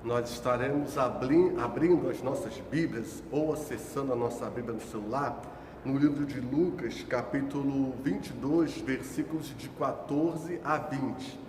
Nós estaremos abrindo as nossas Bíblias ou acessando a nossa Bíblia no celular no livro de Lucas, capítulo 22, versículos de 14 a 20.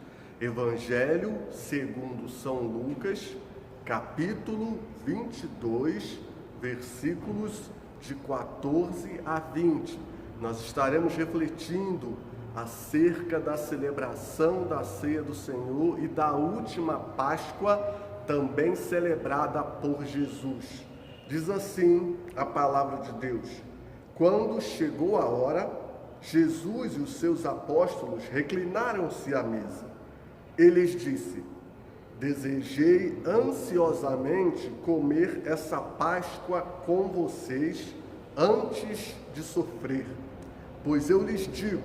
Evangelho segundo São Lucas, capítulo 22, versículos de 14 a 20. Nós estaremos refletindo acerca da celebração da Ceia do Senhor e da última Páscoa, também celebrada por Jesus. Diz assim a palavra de Deus: quando chegou a hora, Jesus e os seus apóstolos reclinaram-se à mesa. Ele lhes disse: desejei ansiosamente comer essa Páscoa com vocês antes de sofrer, pois eu lhes digo,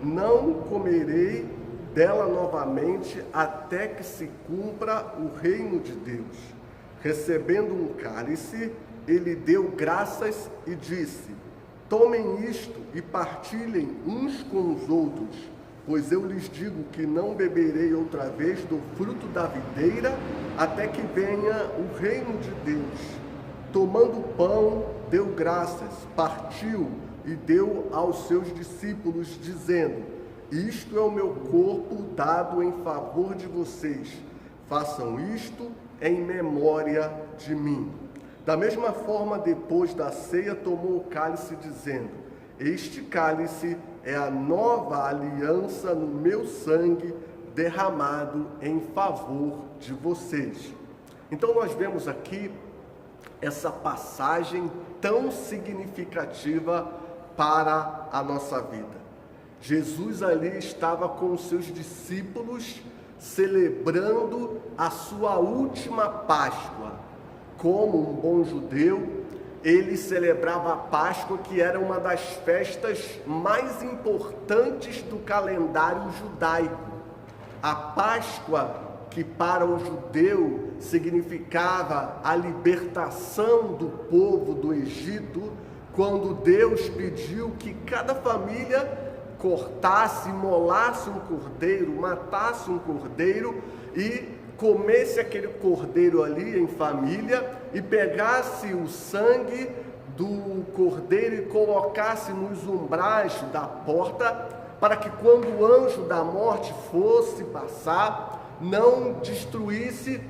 não comerei dela novamente até que se cumpra o reino de Deus. Recebendo um cálice, ele deu graças e disse: tomem isto e partilhem uns com os outros, pois eu lhes digo que não beberei outra vez do fruto da videira até que venha o reino de Deus. Tomando o pão, deu graças, partiu e deu aos seus discípulos, dizendo: isto é o meu corpo dado em favor de vocês. Façam isto em memória de mim. Da mesma forma, depois da ceia, tomou o cálice, dizendo: este cálice é a nova aliança no meu sangue, derramado em favor de vocês. Então nós vemos aqui essa passagem tão significativa para a nossa vida. Jesus ali estava com os seus discípulos celebrando a sua última Páscoa. Como um bom judeu, ele celebrava a Páscoa, que era uma das festas mais importantes do calendário judaico. A Páscoa, que para o judeu significava a libertação do povo do Egito, quando Deus pediu que cada família cortasse, imolasse um cordeiro, matasse um cordeiro e comesse aquele cordeiro ali em família e pegasse o sangue do cordeiro e colocasse nos umbrais da porta, para que quando o anjo da morte fosse passar, não destruísse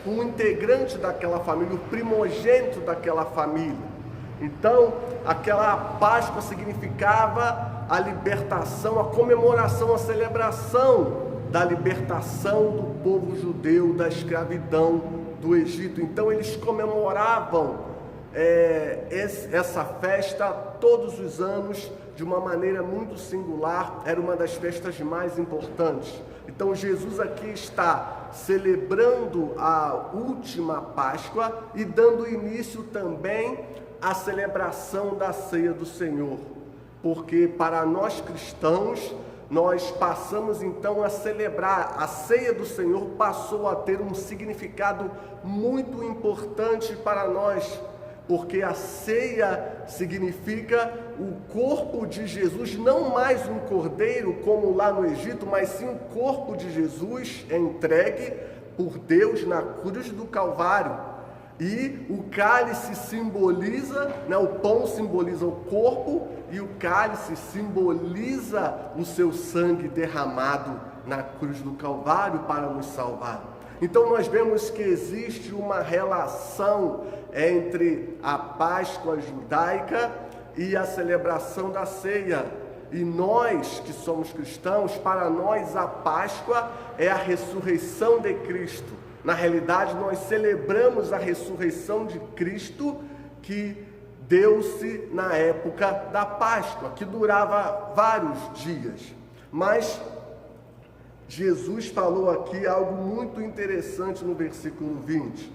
um integrante daquela família, o primogênito daquela família. Então, aquela Páscoa significava a libertação, a comemoração, a celebração da libertação do povo judeu da escravidão do Egito. Então, eles comemoravam essa festa todos os anos de uma maneira muito singular. Era uma das festas mais importantes. Então, Jesus aqui está celebrando a última Páscoa e dando início também a celebração da Ceia do Senhor, porque para nós cristãos, nós passamos então a celebrar, a Ceia do Senhor passou a ter um significado muito importante para nós, porque a ceia significa o corpo de Jesus, não mais um cordeiro como lá no Egito, mas sim o corpo de Jesus entregue por Deus na cruz do Calvário. E o cálice simboliza, o pão simboliza o corpo e o cálice simboliza o seu sangue derramado na cruz do Calvário para nos salvar. Então nós vemos que existe uma relação entre a Páscoa judaica e a celebração da ceia. E nós que somos cristãos, para nós a Páscoa é a ressurreição de Cristo. Na realidade, nós celebramos a ressurreição de Cristo, que deu-se na época da Páscoa, que durava vários dias. Mas Jesus falou aqui algo muito interessante no versículo 20.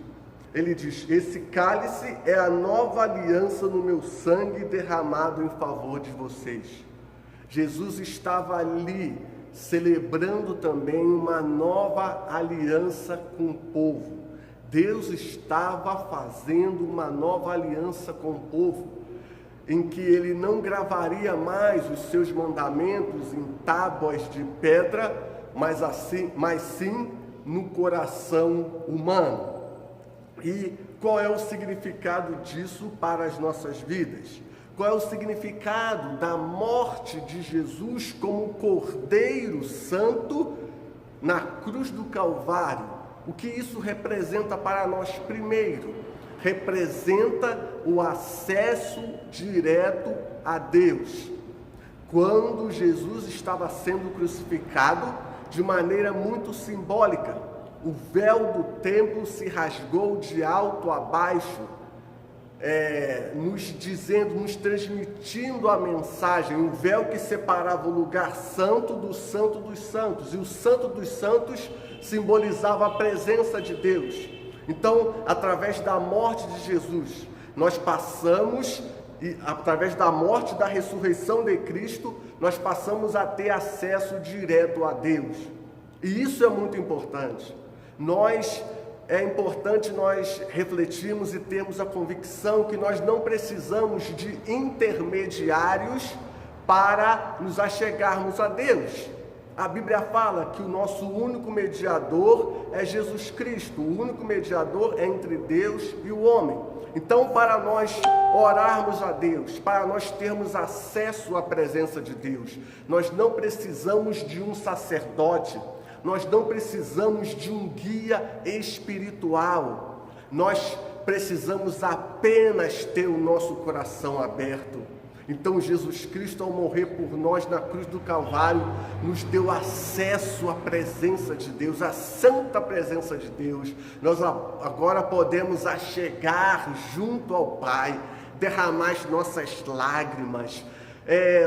Ele diz: esse cálice é a nova aliança no meu sangue derramado em favor de vocês. Jesus estava ali celebrando também uma nova aliança com o povo. Deus estava fazendo uma nova aliança com o povo, em que ele não gravaria mais os seus mandamentos em tábuas de pedra, mas sim no coração humano. E qual é o significado disso para as nossas vidas? Qual é o significado da morte de Jesus como Cordeiro Santo na cruz do Calvário? O que isso representa para nós? Primeiro, representa o acesso direto a Deus. Quando Jesus estava sendo crucificado, de maneira muito simbólica, o véu do templo se rasgou de alto a baixo, nos transmitindo a mensagem, o véu que separava o lugar santo do santo dos santos, e o santo dos santos simbolizava a presença de Deus. Então, através da morte de Jesus, nós passamos, e através da morte e da ressurreição de Cristo, nós passamos a ter acesso direto a Deus. E isso é muito importante. É importante nós refletirmos e termos a convicção que nós não precisamos de intermediários para nos achegarmos a Deus. A Bíblia fala que o nosso único mediador é Jesus Cristo. O único mediador é entre Deus e o homem. Então, para nós orarmos a Deus, para nós termos acesso à presença de Deus, nós não precisamos de um sacerdote, nós não precisamos de um guia espiritual, nós precisamos apenas ter o nosso coração aberto. Então Jesus Cristo, ao morrer por nós na cruz do Calvário, nos deu acesso à presença de Deus, à santa presença de Deus. Nós agora podemos achegar junto ao Pai, derramar as nossas lágrimas,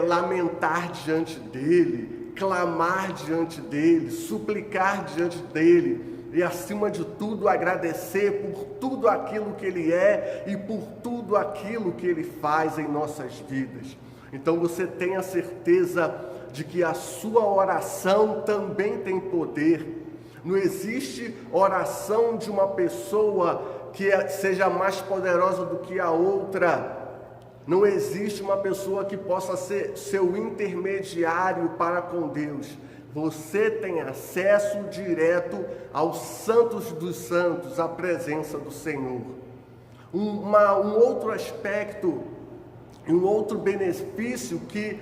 lamentar diante dEle, clamar diante dEle, suplicar diante dEle. E acima de tudo agradecer por tudo aquilo que Ele é e por tudo aquilo que Ele faz em nossas vidas. Então você tenha certeza de que a sua oração também tem poder. Não existe oração de uma pessoa que seja mais poderosa do que a outra. Não existe uma pessoa que possa ser seu intermediário para com Deus. Você tem acesso direto aos santos dos santos, à presença do Senhor. Um outro aspecto, um outro benefício que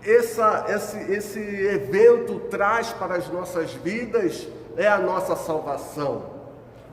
esse evento traz para as nossas vidas é a nossa salvação.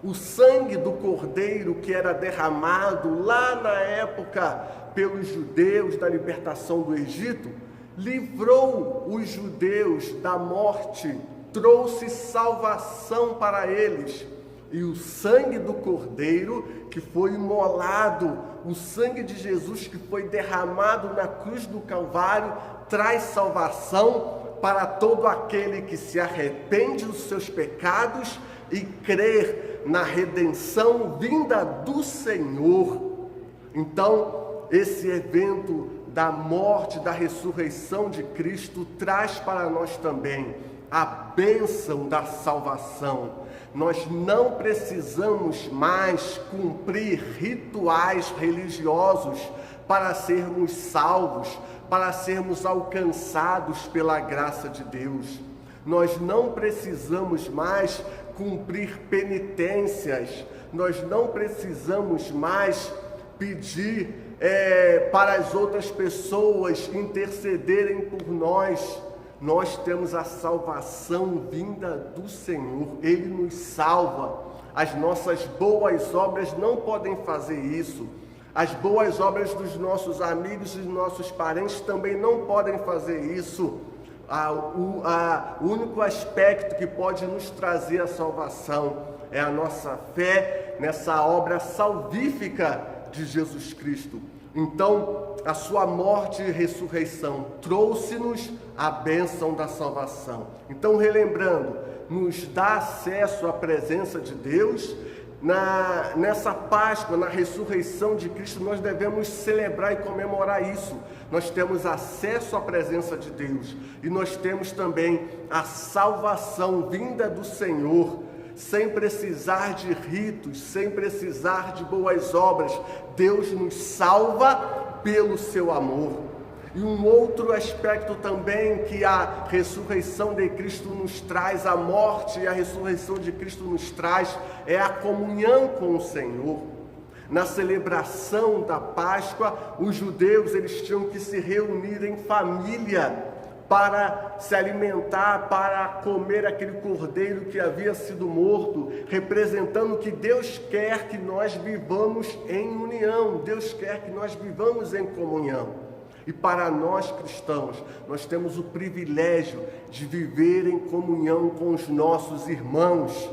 O sangue do Cordeiro que era derramado lá na época pelos judeus da libertação do Egito, livrou os judeus da morte, trouxe salvação para eles. E o sangue do Cordeiro que foi imolado, o sangue de Jesus que foi derramado na cruz do Calvário, traz salvação para todo aquele que se arrepende dos seus pecados e crer na redenção vinda do Senhor. Então, esse evento da morte, da ressurreição de Cristo, traz para nós também a bênção da salvação. Nós não precisamos mais cumprir rituais religiosos para sermos salvos, para sermos alcançados pela graça de Deus. Nós não precisamos mais cumprir penitências, nós não precisamos mais pedir para as outras pessoas intercederem por nós. Nós temos a salvação vinda do Senhor. Ele nos salva. As nossas boas obras não podem fazer isso. As boas obras dos nossos amigos e dos nossos parentes também não podem fazer isso. O único aspecto que pode nos trazer a salvação é a nossa fé nessa obra salvífica de Jesus Cristo. Então, a sua morte e ressurreição trouxe-nos a bênção da salvação. Então, relembrando, nos dá acesso à presença de Deus. Nessa Páscoa, na ressurreição de Cristo, nós devemos celebrar e comemorar isso. Nós temos acesso à presença de Deus e nós temos também a salvação vinda do Senhor, sem precisar de ritos, sem precisar de boas obras. Deus nos salva pelo seu amor. E um outro aspecto também que a ressurreição de Cristo nos traz, a morte e a ressurreição de Cristo nos traz, é a comunhão com o Senhor. Na celebração da Páscoa, os judeus eles tinham que se reunir em família para se alimentar, para comer aquele cordeiro que havia sido morto, representando que Deus quer que nós vivamos em união, Deus quer que nós vivamos em comunhão. E para nós cristãos, nós temos o privilégio de viver em comunhão com os nossos irmãos.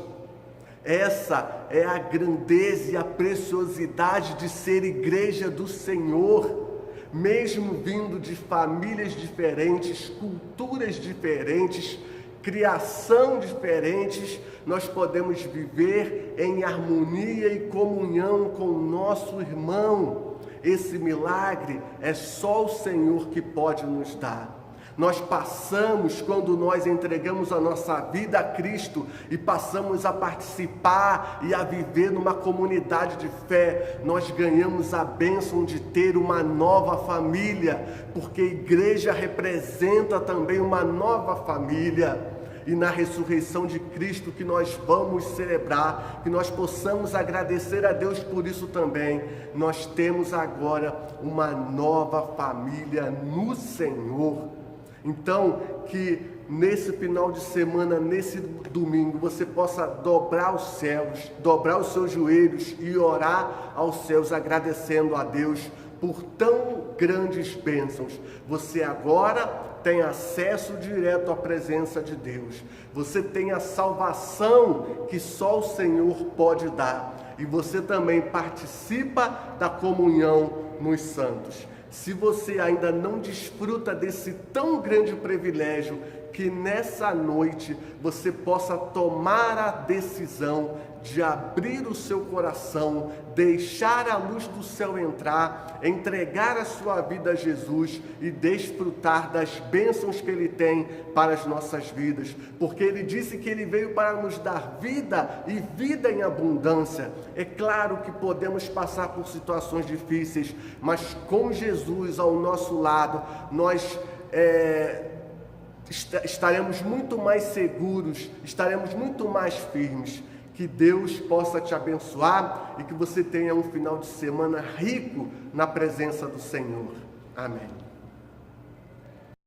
Essa é a grandeza e a preciosidade de ser igreja do Senhor. Mesmo vindo de famílias diferentes, culturas diferentes, criação diferentes, nós podemos viver em harmonia e comunhão com o nosso irmão. Esse milagre é só o Senhor que pode nos dar. Nós passamos, quando nós entregamos a nossa vida a Cristo e passamos a participar e a viver numa comunidade de fé, nós ganhamos a bênção de ter uma nova família, porque a igreja representa também uma nova família. E na ressurreição de Cristo que nós vamos celebrar, que nós possamos agradecer a Deus por isso também, nós temos agora uma nova família no Senhor. Então, que nesse final de semana, nesse domingo, você possa dobrar os céus, dobrar os seus joelhos e orar aos céus, agradecendo a Deus por tão grandes bênçãos. Você agora tem acesso direto à presença de Deus. Você tem a salvação que só o Senhor pode dar. E você também participa da comunhão nos santos. Se você ainda não desfruta desse tão grande privilégio, que nessa noite você possa tomar a decisão de abrir o seu coração, deixar a luz do céu entrar, entregar a sua vida a Jesus e desfrutar das bênçãos que Ele tem para as nossas vidas, porque Ele disse que Ele veio para nos dar vida e vida em abundância. É claro que podemos passar por situações difíceis, mas com Jesus ao nosso lado, nós estaremos muito mais seguros, estaremos muito mais firmes. Que Deus possa te abençoar e que você tenha um final de semana rico na presença do Senhor. Amém.